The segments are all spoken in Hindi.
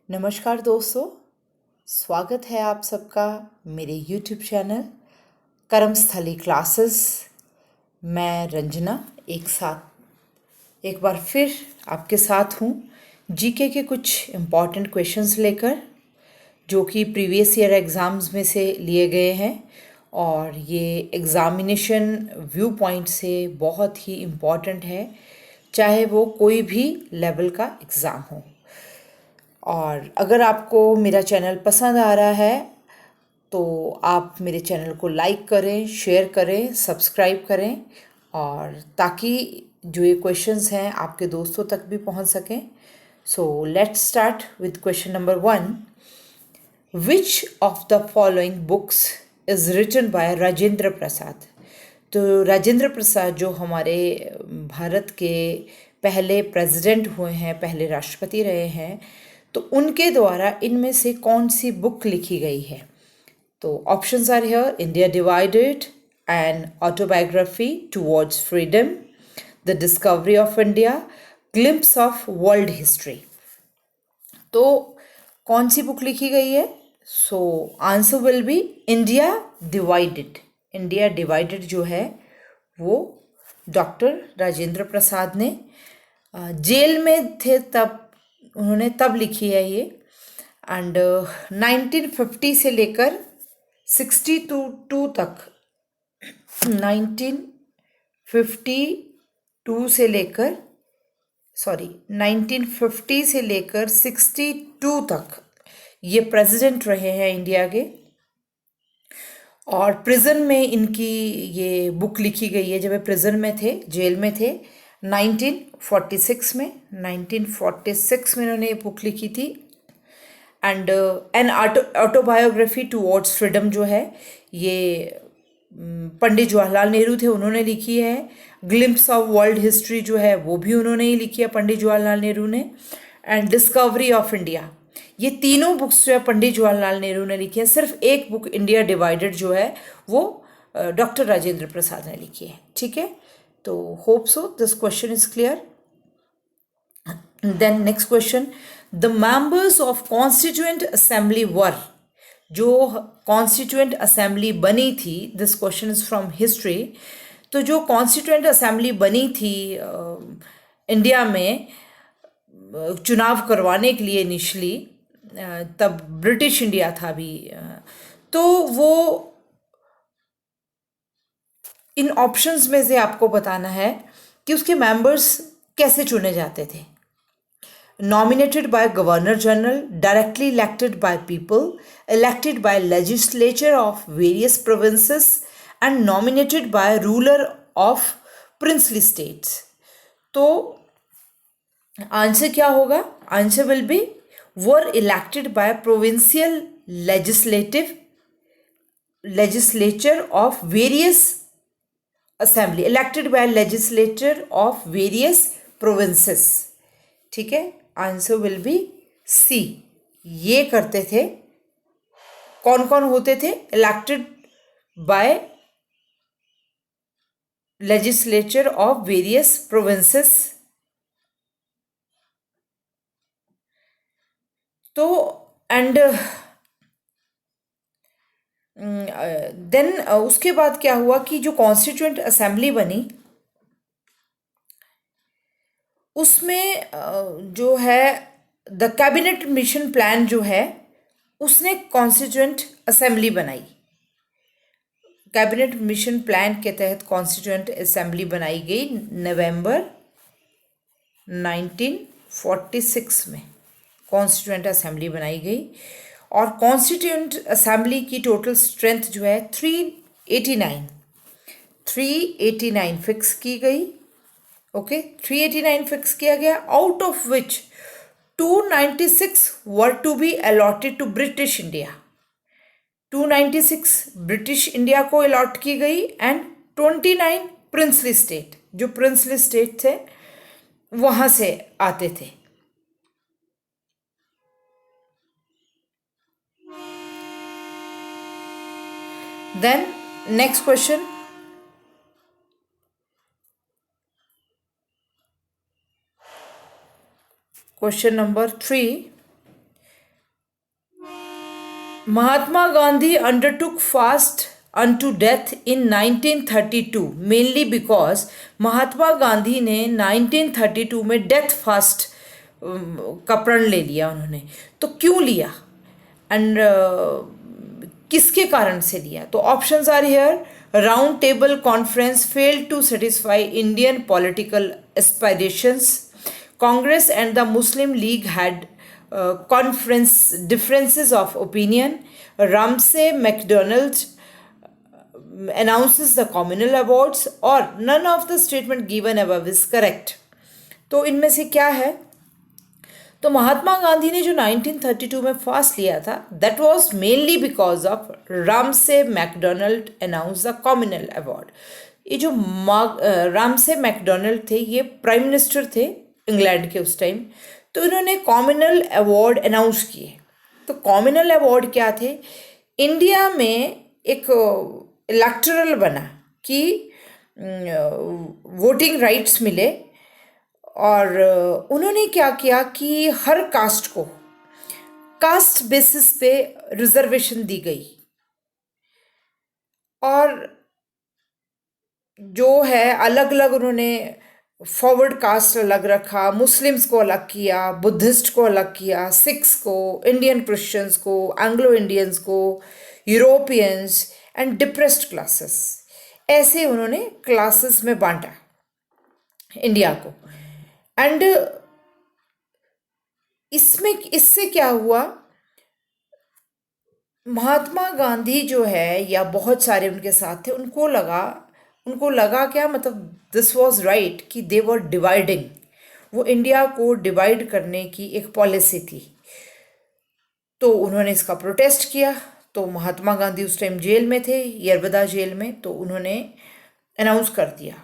नमस्कार दोस्तों, स्वागत है आप सबका मेरे YouTube चैनल कर्मस्थली क्लासेस। मैं रंजना एक बार फिर आपके साथ हूँ जीके के कुछ इम्पॉर्टेंट क्वेश्चंस लेकर, जो कि प्रीवियस ईयर एग्ज़ाम्स में से लिए गए हैं और ये एग्ज़ामिनेशन व्यू पॉइंट से बहुत ही इम्पॉर्टेंट है, चाहे वो कोई भी लेवल का एग्ज़ाम हो। और अगर आपको मेरा चैनल पसंद आ रहा है तो आप मेरे चैनल को लाइक करें, शेयर करें, सब्सक्राइब करें, और ताकि जो ये क्वेश्चंस हैं आपके दोस्तों तक भी पहुंच सकें। So let's start with question number 1। Which of the following books is written by Rajendra Prasad? तो राजेंद्र प्रसाद जो हमारे भारत के पहले प्रेसिडेंट हुए हैं, पहले राष्ट्रपति रहे हैं, तो उनके द्वारा इनमें से कौन सी बुक लिखी गई है? तो options are here: India Divided, An Autobiography Towards Freedom, The Discovery of India, Glimpses of World History. तो कौन सी बुक लिखी गई है? So answer will be India Divided. India Divided जो है वो डॉक्टर राजेंद्र प्रसाद ने जेल में थे तब उन्होंने तब लिखी है ये। एंड 1950 से लेकर 62 तक, 1952 से लेकर 1950 से लेकर 62 तक ये प्रेसिडेंट रहे हैं इंडिया के। और प्रिजन में इनकी ये बुक लिखी गई है, जब वे प्रिजन में थे, जेल में थे, 1946 में। 1946 में इन्होंने ये बुक लिखी थी। And N Autobiography Towards freedom जो है ये पंडित जवाहरलाल नेहरू थे, उन्होंने लिखी है। ग्लिम्प्स ऑफ वर्ल्ड हिस्ट्री जो है वो भी उन्होंने ही लिखी है, पंडित जवाहरलाल नेहरू ने। एंड डिस्कवरी ऑफ इंडिया, ये तीनों बुक्स जो है पंडित जवाहरलाल नेहरू ने लिखी है। सिर्फ एक बुक इंडिया डिवाइडेड जो है वो डॉक्टर राजेंद्र प्रसाद ने लिखी है। ठीक है, तो hope so this question is clear. Then next question, the members of constituent assembly were, जो कॉन्स्टिट्यूएंट असेंबली बनी थी, this question is from history. तो जो कॉन्स्टिट्यूएंट असेंबली बनी थी इंडिया में चुनाव करवाने के लिए इनिशली, तब ब्रिटिश इंडिया था भी, तो वो इन ऑप्शंस में से आपको बताना है कि उसके मेंबर्स कैसे चुने जाते थे। Nominated by Governor General, directly elected by people, elected by legislature of various provinces, and nominated by ruler of princely states. तो आंसर क्या होगा? Answer will B were elected by provincial legislature of various assembly, elected by legislature of various provinces. ठीक है, आंसर विल बी सी। ये करते थे, कौन कौन होते थे? Elected by legislature of various provinces. तो एंड देन उसके बाद क्या हुआ कि जो कॉन्स्टिट्यूएंट असेंबली बनी उसमें जो है द कैबिनेट मिशन प्लान जो है उसने कॉन्स्टिट्यूएंट असेंबली बनाई। कैबिनेट मिशन प्लान के तहत कॉन्स्टिट्यूएंट असेंबली बनाई गई नवंबर 1946 में। कॉन्स्टिट्यूएंट असेंबली बनाई गई और कॉन्स्टिट्यूएंट असेंबली की टोटल स्ट्रेंथ जो है 389 फिक्स की गई। ओके, 389 फिक्स किया गया, out of which 296 were to be allotted to British India. 296 British India को अलॉट की गई एंड 29 प्रिंसली स्टेट, जो प्रिंसली स्टेट थे वहां से आते थे। Then next question, question number 3, Mahatma Gandhi undertook fast unto death in 1932 mainly because Mahatma Gandhi ने 1932 में डेथ फास्ट का प्रण ले लिया उन्होंने। तो क्यों लिया एंड किसके कारण से लिया? तो options are here. Round Table Conference failed to satisfy Indian political aspirations, Congress and the Muslim League had conference differences of opinion, Ramsay MacDonald announces the communal awards, or none of the statement given above is correct। तो इनमें से क्या है? तो महात्मा गांधी ने जो 1932 में फास्ट लिया था that was mainly because of Ramsay McDonald announce the communal award. ये जो रामसे मैकडोनल्ड थे ये प्राइम मिनिस्टर थे इंग्लैंड के उस टाइम। तो इन्होंने कॉम्युनल अवार्ड अनाउंस किए। तो कॉम्युनल अवार्ड क्या थे? इंडिया में एक इलेक्टोरल बना कि वोटिंग राइट्स मिले, और उन्होंने क्या किया कि हर कास्ट को कास्ट बेसिस पे रिजर्वेशन दी गई, और जो है अलग अलग उन्होंने फॉरवर्ड कास्ट अलग रखा, मुस्लिम्स को अलग किया, बुद्धिस्ट को अलग किया, सिख्स को, इंडियन क्रिश्चियंस को, एंग्लो इंडियंस को, यूरोपियंस एंड डिप्रेस्ड क्लासेस, ऐसे उन्होंने क्लासेस में बांटा इंडिया को। एंड इससे क्या हुआ? महात्मा गांधी जो है या बहुत सारे उनके साथ थे उनको लगा क्या, मतलब दिस वाज राइट कि दे वर डिवाइडिंग, वो इंडिया को डिवाइड करने की एक पॉलिसी थी। तो उन्होंने इसका प्रोटेस्ट किया। तो महात्मा गांधी उस टाइम जेल में थे, यरवदा जेल में। तो उन्होंने अनाउंस कर दिया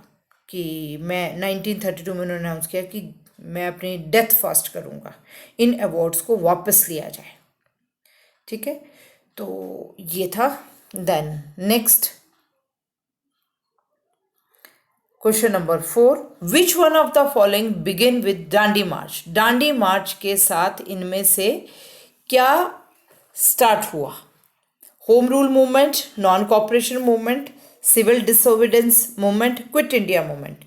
कि मैं 1932 में उन्होंने अनाउंस किया कि मैं अपनी डेथ फास्ट करूँगा, इन अवार्ड्स को वापस लिया जाए। ठीक है, तो ये था। Then next question number 4, which one of the following begin with Dandi march? Dandi march के साथ इनमें से क्या स्टार्ट हुआ? Home rule movement, non cooperation movement, civil disobedience movement, quit India movement.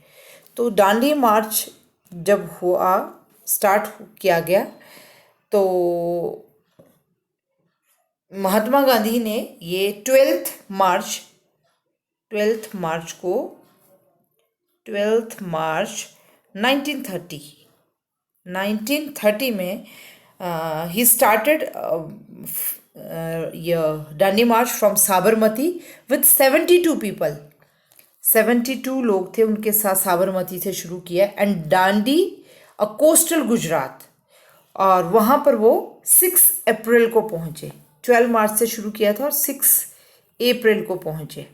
तो डांडी मार्च जब हुआ, स्टार्ट किया गया, तो महात्मा गांधी ने ये 12 मार्च 1930 में he started Dandi March from Sabarmati with 72 people. 72 लोग थे उनके साथ, साबरमती से शुरू किया। And Dandi a coastal Gujarat, और वहाँ पर वो 6 अप्रैल को पहुँचे। 12 मार्च से शुरू किया था और 6 अप्रैल को पहुँचे।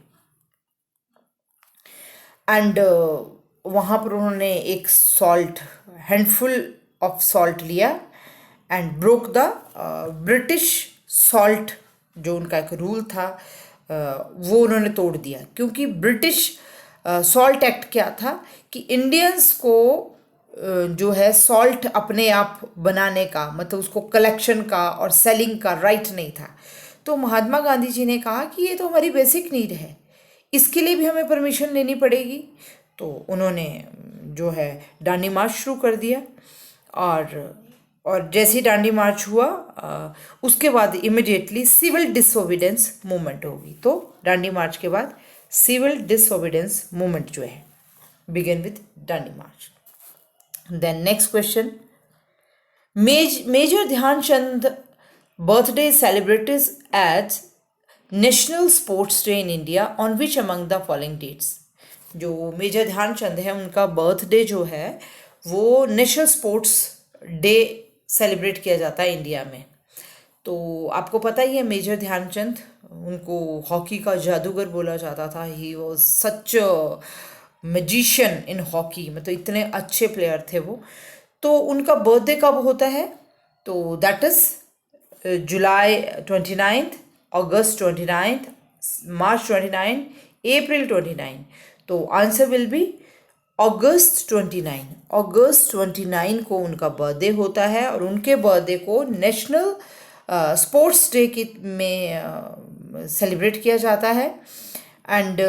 एंड वहाँ पर उन्होंने एक हैंडफुल ऑफ सॉल्ट लिया and broke the British salt, जो उनका एक रूल था वो उन्होंने तोड़ दिया। क्योंकि ब्रिटिश सॉल्ट एक्ट क्या था कि इंडियंस को जो है सॉल्ट अपने आप बनाने का, मतलब उसको कलेक्शन का और सेलिंग का राइट नहीं था। तो महात्मा गांधी जी ने कहा कि ये तो हमारी बेसिक नीड है, इसके लिए भी हमें परमिशन लेनी पड़ेगी। तो उन्होंने जो है डांडी मार्च शुरू कर दिया। और जैसे ही डांडी मार्च हुआ उसके बाद इमिडिएटली सिविल डिसोबीडेंस मूवमेंट होगी। तो डांडी मार्च के बाद सिविल डिसोबीडेंस मूवमेंट जो है begin with Dandi March. Then next question, Major Dhyanchand birthday celebrated as National Sports Day in India on which among the following dates? जो मेजर ध्यानचंद है उनका बर्थडे जो है वो नेशनल स्पोर्ट्स डे सेलिब्रेट किया जाता है इंडिया में। तो आपको पता ही है मेजर ध्यानचंद, उनको हॉकी का जादूगर बोला जाता था। He was such magician in hockey, मतलब इतने अच्छे प्लेयर थे वो। तो उनका बर्थडे कब होता है? तो दैट इज़ जुलाई 29, अगस्त 29, मार्च 29, अप्रैल 29। तो आंसर विल बी अगस्त 29। अगस्त 29 को उनका बर्थडे होता है और उनके बर्थडे को नेशनल स्पोर्ट्स डे की में सेलिब्रेट किया जाता है. And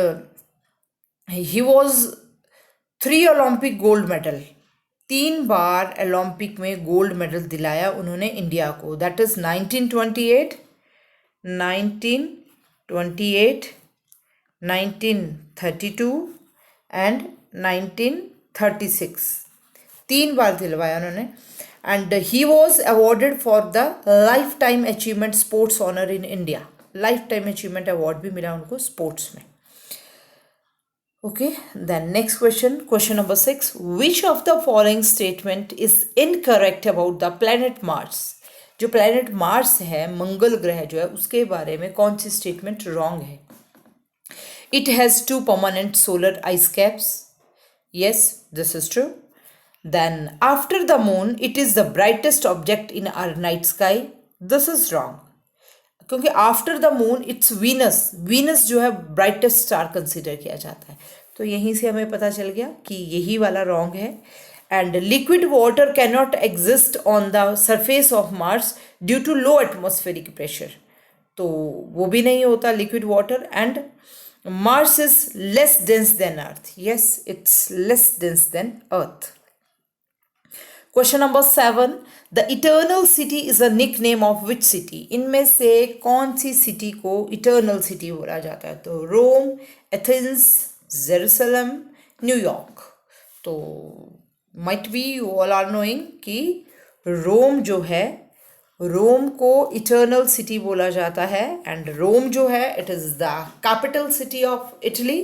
he was 3 Olympic gold medal, 3 bar Olympic में गोल्ड मेडल दिलाया उन्होंने इंडिया को. That is 1928, 1928, 1932 and 1936. 3 बार दिलवाया उन्होंने. And he was awarded for the lifetime achievement sports honour in India. Lifetime achievement award भी मिला उनको स्पोर्ट्स में. Okay, then next question, question number 6. Which of the following statement is incorrect about the planet Mars? जो planet Mars है, मंगल ग्रह जो है, उसके बारे में कौन सी statement wrong है? It has 2 permanent solar ice caps. Yes, this is true. Then after the moon, it is the brightest object in our night sky. This is wrong. क्योंकि after the moon it's Venus. Venus जो है ब्राइटेस्ट स्टार कंसिडर किया जाता है. तो यहीं से हमें पता चल गया कि यही वाला रॉन्ग है. And liquid water cannot exist on the surface of Mars due to low atmospheric pressure. तो वो भी नहीं होता liquid water. And Mars is less dense than Earth. Yes, it's less dense than Earth. Question number 7. The Eternal City is a nickname of which city? इनमें से कौन सी सिटी को इटर्नल सिटी बोला जाता है? तो रोम, एथेंस, जेरूसलम, न्यूयॉर्क. तो might be you all are knowing कि रोम जो है, रोम को इटर्नल सिटी बोला जाता है. एंड रोम जो है it is the capital city of Italy.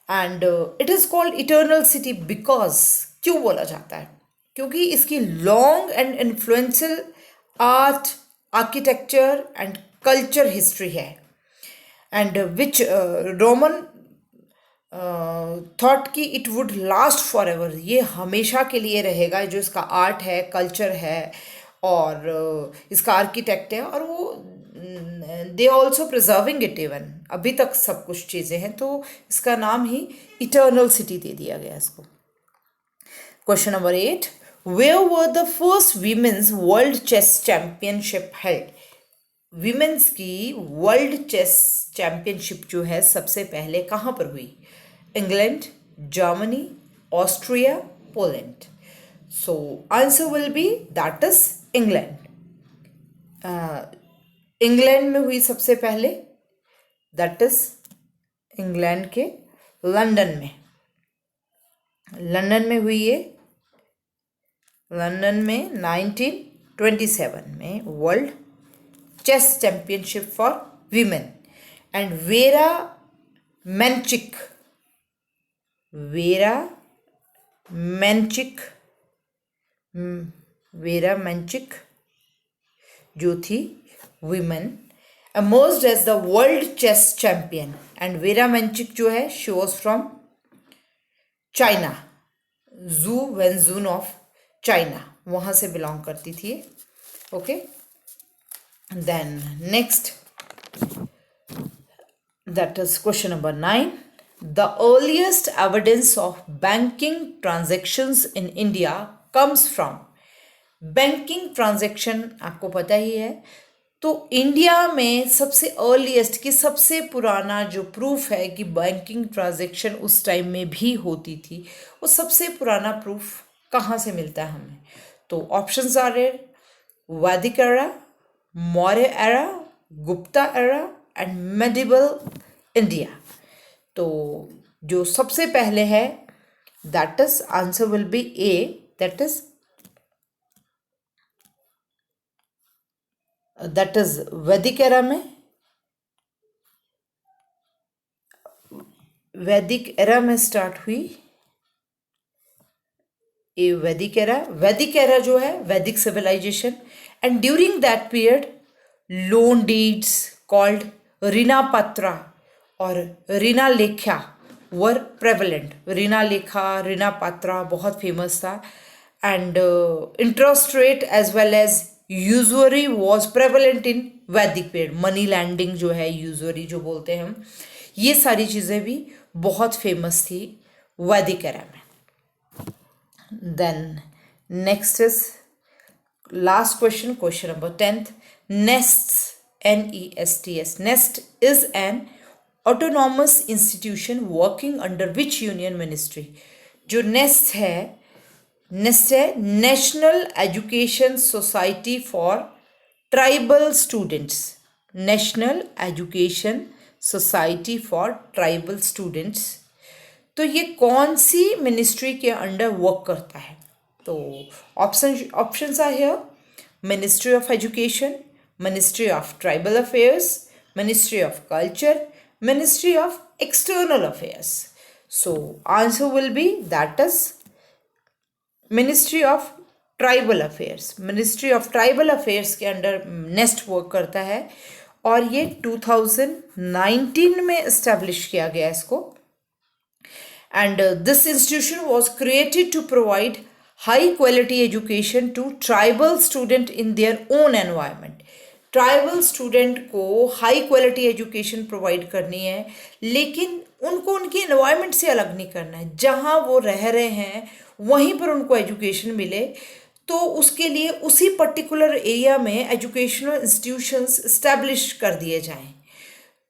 And it is called eternal city because, क्यों बोला जाता है? क्योंकि इसकी long and influential art, architecture and culture history है. एंड विच रोमन थॉट कि it would last for ever. ये हमेशा के लिए रहेगा. जो इसका आर्ट है, कल्चर है और इसका आर्किटेक्ट है, और वो they also preserving it. Even अभी तक सब कुछ चीज़ें हैं. तो इसका नाम ही इटर्नल सिटी दे दिया गया इसको. Question number 8. Where were the first women's world chess championship held? Women's की वर्ल्ड चेस चैम्पियनशिप जो है सबसे पहले कहाँ पर हुई? England, Germany, Austria, Poland. So answer will be that is England. England में हुई सबसे पहले. दैट इज इंग्लैंड के लंदन में. लंदन में हुई ये. लंदन में 1927 में world chess championship for women. And Vera Menchik, Vera Menchik जो थी women, emerged as the world chess champion. And Vera Menchik जो है शी वॉज फ्रॉम चाइना, जू वेंजून ऑफ चाइना, वहाँ से बिलोंग करती थी. Okay, then next, that is question number 9. The earliest evidence of banking transactions in India comes from. Banking transaction आपको पता ही है. तो इंडिया में सबसे अर्लीस्ट की सबसे पुराना जो प्रूफ है कि बैंकिंग ट्रांजेक्शन उस टाइम में भी होती थी, वो सबसे पुराना प्रूफ कहाँ से मिलता है हमें? तो ऑप्शंस आर देयर: वैदिक era, Maurya era, Gupta era and medieval India. तो जो सबसे पहले है that is answer will B A, that is वैदिक एरा में. वैदिक एरा में स्टार्ट हुई ए वैदिक एरा. वैदिक एरा जो है Vedic civilization. And during that period loan deeds called rina patra और रीना लेखा वर प्रेवलेंट. रीना लेखा, रीना पत्रा बहुत फेमस था. And interest rate as well as usury was prevalent in Vedic period. Money landing जो है, यूजुअरी जो बोलते हैं हम, ये सारी चीज़ें भी बहुत फेमस थी वैदिक एरा में. Then next is last question, question number 10th. NEST, NESTS, NEST is an autonomous institution working under which union ministry? जो नेस्ट है national education society for tribal students. National education society for tribal students. तो ये कौन सी मिनिस्ट्री के अंडर वर्क करता है? तो options are here: ministry of education, ministry of tribal affairs, ministry of culture, ministry of external affairs. So answer will be that is ministry of tribal affairs. Ministry of tribal affairs के अंडर नेस्ट वर्क करता है और ये 2019 में इस्टेब्लिश किया गया इसको। And this institution was created to provide high quality education to tribal student in their own environment. Tribal student को हाई क्वालिटी एजुकेशन प्रोवाइड करनी है, लेकिन उनको उनके एनवायरनमेंट से अलग नहीं करना है। जहाँ वो रह रहे हैं वहीं पर उनको एजुकेशन मिले, तो उसके लिए उसी पर्टिकुलर एरिया में एजुकेशनल इंस्टीट्यूशंस इस्टेब्लिश कर दिए जाएं।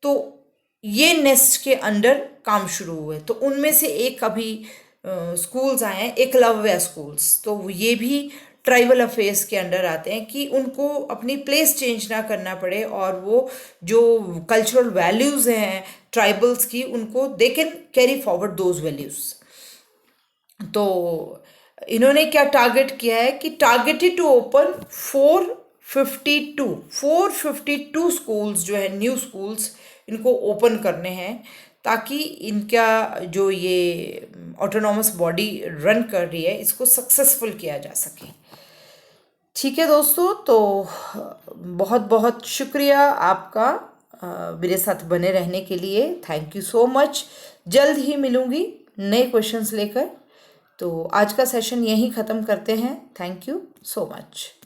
तो ये नेस्ट के अंडर काम शुरू हुए। तो उनमें से एक अभी स्कूल्स आए हैं, एकलव्य स्कूल्स, तो ये भी ट्राइबल अफेयर्स के अंडर आते हैं कि उनको अपनी प्लेस चेंज ना करना पड़े और वो जो कल्चरल वैल्यूज़ हैं ट्राइबल्स की, उनको they can carry forward those values. तो इन्होंने क्या टारगेट किया है कि टारगेटेड टू ओपन 452 स्कूल्स जो है न्यू स्कूल्स, इनको ओपन करने हैं ताकि इनका जो ये ऑटोनॉमस बॉडी रन कर रही है इसको सक्सेसफुल किया जा सके। ठीक है दोस्तों, तो बहुत बहुत शुक्रिया आपका मेरे साथ बने रहने के लिए। Thank you so much. जल्द ही मिलूँगी नए क्वेश्चंस लेकर। तो आज का सेशन यहीं ख़त्म करते हैं। Thank you so much.